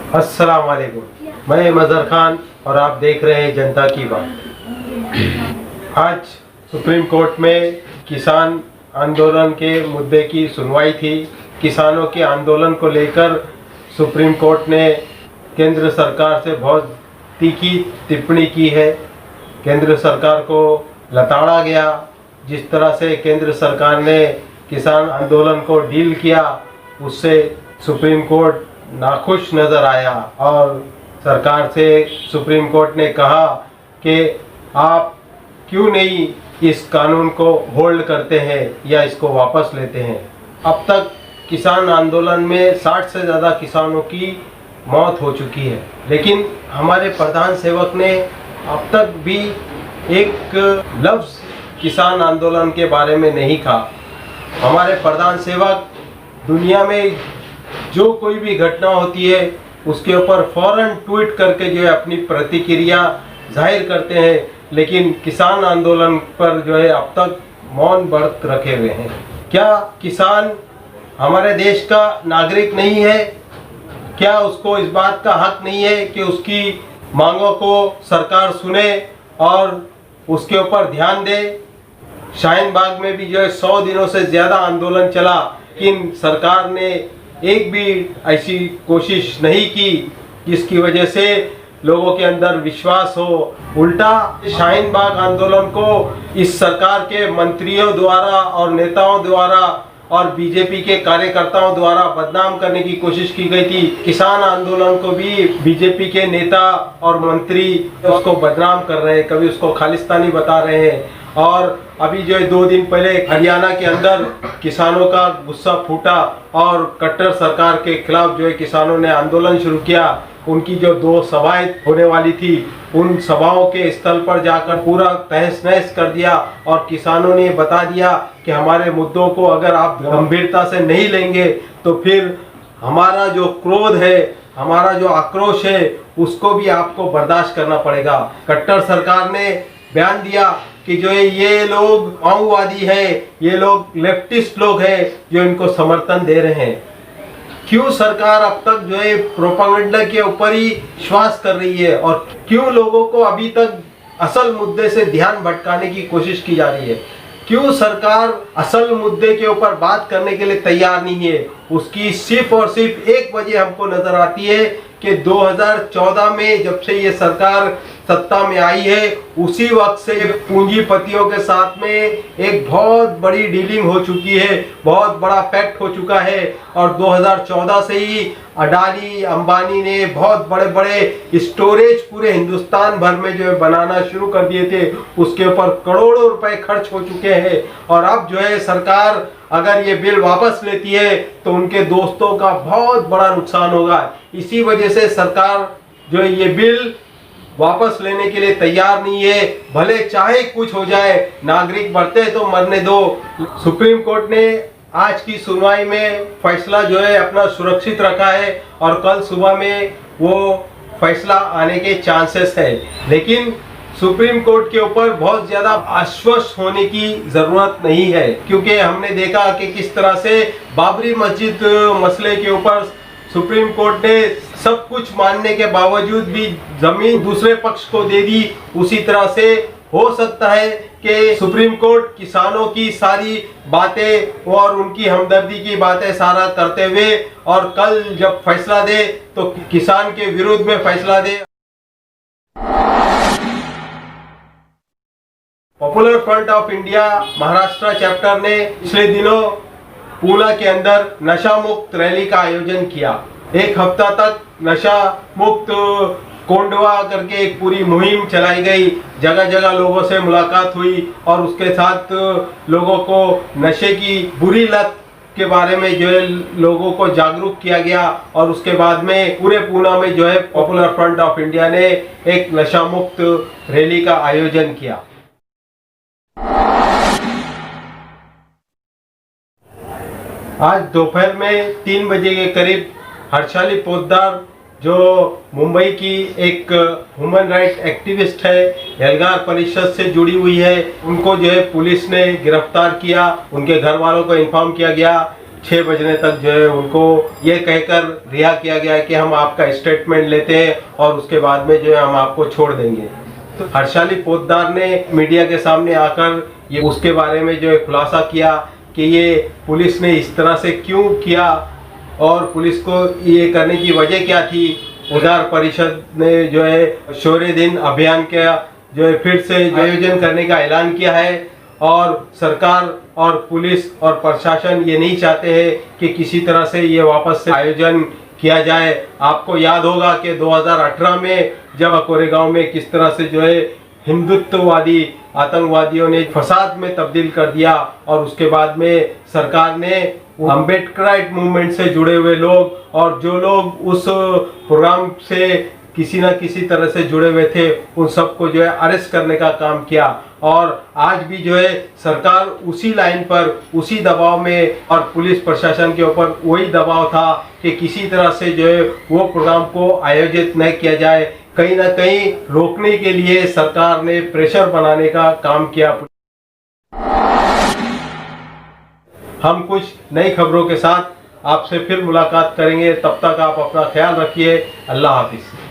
अस्सलाम वालेकुम। मैं मजहर खान और आप देख रहे हैं जनता की बात। आज सुप्रीम कोर्ट में किसान आंदोलन के मुद्दे की सुनवाई थी। किसानों के आंदोलन को लेकर सुप्रीम कोर्ट ने केंद्र सरकार से बहुत तीखी टिप्पणी की है। केंद्र सरकार को लताड़ा गया। जिस तरह से केंद्र सरकार ने किसान आंदोलन को डील किया, उससे सुप्रीम कोर्ट नाखुश नज़र आया और सरकार से सुप्रीम कोर्ट ने कहा कि आप क्यों नहीं इस कानून को होल्ड करते हैं या इसको वापस लेते हैं। अब तक किसान आंदोलन में 60 से ज़्यादा किसानों की मौत हो चुकी है, लेकिन हमारे प्रधान सेवक ने अब तक भी एक लफ्ज़ किसान आंदोलन के बारे में नहीं कहा। हमारे प्रधान सेवक दुनिया में जो कोई भी घटना होती है उसके ऊपर फौरन ट्वीट करके जो है अपनी प्रतिक्रिया जाहिर करते हैं, लेकिन किसान आंदोलन पर जो है अब तक मौन व्रत रखे हुए हैं। क्या किसान हमारे देश का नागरिक नहीं है? क्या उसको इस बात का हक नहीं है कि उसकी मांगों को सरकार सुने और उसके ऊपर ध्यान दे? शाहीन बाग में भी जो है 100 दिनों से ज़्यादा आंदोलन चला, लेकिन सरकार ने एक भी ऐसी कोशिश नहीं की जिसकी वजह से लोगों के अंदर विश्वास हो। उल्टा शाहीन बाग आंदोलन को इस सरकार के मंत्रियों द्वारा और नेताओं द्वारा और बीजेपी के कार्यकर्ताओं द्वारा बदनाम करने की कोशिश की गई थी। किसान आंदोलन को भी बीजेपी के नेता और मंत्री उसको बदनाम कर रहे हैं, कभी उसको खालिस्तानी बता रहे हैं। और अभी जो है 2 दिन पहले हरियाणा के अंदर किसानों का गुस्सा फूटा और कट्टर सरकार के खिलाफ जो है किसानों ने आंदोलन शुरू किया। उनकी जो 2 सभाएं होने वाली थी, उन सभाओं के स्थल पर जाकर पूरा तहस नहस कर दिया और किसानों ने बता दिया कि हमारे मुद्दों को अगर आप गंभीरता से नहीं लेंगे तो फिर हमारा जो क्रोध है, हमारा जो आक्रोश है, उसको भी आपको बर्दाश्त करना पड़ेगा। कट्टर सरकार ने बयान दिया कि जो है ये लोग माओवादी हैं, ये लोग लेफ्टिस्ट लोग हैं जो इनको समर्थन दे रहे हैं। क्यों सरकार अब तक जो है प्रोपेगेंडा के ऊपर ही विश्वास कर रही है और क्यों लोगों को अभी तक असल मुद्दे से ध्यान भटकाने की कोशिश की जा रही है? क्यों सरकार असल मुद्दे के ऊपर बात करने के लिए तैयार नहीं है? उसकी सिर्फ और सिर्फ एक वजह हमको नजर आती है कि 2014 में जब से ये सरकार सत्ता में आई है, उसी वक्त से पूंजीपतियों के साथ में एक बहुत बड़ी डीलिंग हो चुकी है, बहुत बड़ा पैक्ट हो चुका है। और 2014 से ही अडानी अंबानी ने बहुत बड़े बड़े स्टोरेज पूरे हिंदुस्तान भर में जो है बनाना शुरू कर दिए थे। उसके ऊपर करोड़ों रुपए खर्च हो चुके हैं और अब जो है सरकार अगर ये बिल वापस लेती है तो उनके दोस्तों का बहुत बड़ा नुकसान होगा। इसी वजह से सरकार जो है ये बिल वापस लेने के लिए तैयार नहीं है। भले चाहे कुछ हो जाए, नागरिक मरते तो मरने दो। सुप्रीम कोर्ट ने आज की सुनवाई में फैसला जो है अपना सुरक्षित रखा है और कल सुबह में वो फैसला आने के चांसेस है, लेकिन सुप्रीम कोर्ट के ऊपर बहुत ज्यादा आश्वस्त होने की जरूरत नहीं है, क्योंकि हमने देखा कि किस तरह से बाबरी मस्जिद मसले के ऊपर सुप्रीम कोर्ट ने सब कुछ मानने के बावजूद भी जमीन दूसरे पक्ष को दे दी। उसी तरह से हो सकता है कि सुप्रीम कोर्ट किसानों की सारी बातें और उनकी हमदर्दी की बातें सारा करते हुए और कल जब फैसला दे तो किसान के विरुद्ध में फैसला दे। Popular front of India Maharashtra chapter ने पिछले दिनों पूना के अंदर नशा मुक्त रैली का आयोजन किया। 1 हफ्ता तक नशा मुक्त कोंडवा करके एक पूरी मुहिम चलाई गई। जगह जगह लोगों से मुलाकात हुई और उसके साथ लोगों को नशे की बुरी लत के बारे में जो है लोगों को जागरूक किया गया और उसके बाद में पूरे पूना में जो है पॉपुलर फ्रंट ऑफ इंडिया ने एक नशा मुक्त रैली का आयोजन किया। आज दोपहर में 3 बजे के करीब हर्षाली पोद्दार जो मुंबई की एक ह्यूमन राइट एक्टिविस्ट है, एल्गार परिषद से जुड़ी हुई है, उनको जो है पुलिस ने गिरफ्तार किया। उनके घर वालों को इन्फॉर्म किया गया 6 बजने तक जो है उनको ये कहकर रिहा किया गया है कि हम आपका स्टेटमेंट लेते हैं और उसके बाद में जो है हम आपको छोड़ देंगे। तो हर्षाली पोद्दार ने मीडिया के सामने आकर ये उसके बारे में जो है खुलासा किया कि ये पुलिस ने इस तरह से क्यों किया और पुलिस को ये करने की वजह क्या थी। उधार परिषद ने जो है शौर्य दिन अभियान का जो है फिर से आयोजन करने का ऐलान किया है और सरकार और पुलिस और प्रशासन ये नहीं चाहते हैं कि किसी तरह से ये वापस से आयोजन किया जाए। आपको याद होगा कि 2018 में जब कोरेगांव में किस तरह से जो है हिंदुत्ववादी आतंकवादियों ने फसाद में तब्दील कर दिया और उसके बाद में सरकार ने अम्बेडकराइट मूवमेंट से जुड़े हुए लोग और जो लोग उस प्रोग्राम से किसी न किसी तरह से जुड़े हुए थे उन सबको जो है अरेस्ट करने का काम किया। और आज भी जो है सरकार उसी लाइन पर उसी दबाव में और पुलिस प्रशासन के ऊपर वही दबाव था कि किसी तरह से जो है वो प्रोग्राम को आयोजित न किया जाए। कहीं ना कहीं रोकने के लिए सरकार ने प्रेशर बनाने का काम किया। हम कुछ नई खबरों के साथ आपसे फिर मुलाकात करेंगे, तब तक आप अपना ख्याल रखिए। अल्लाह हाफिज।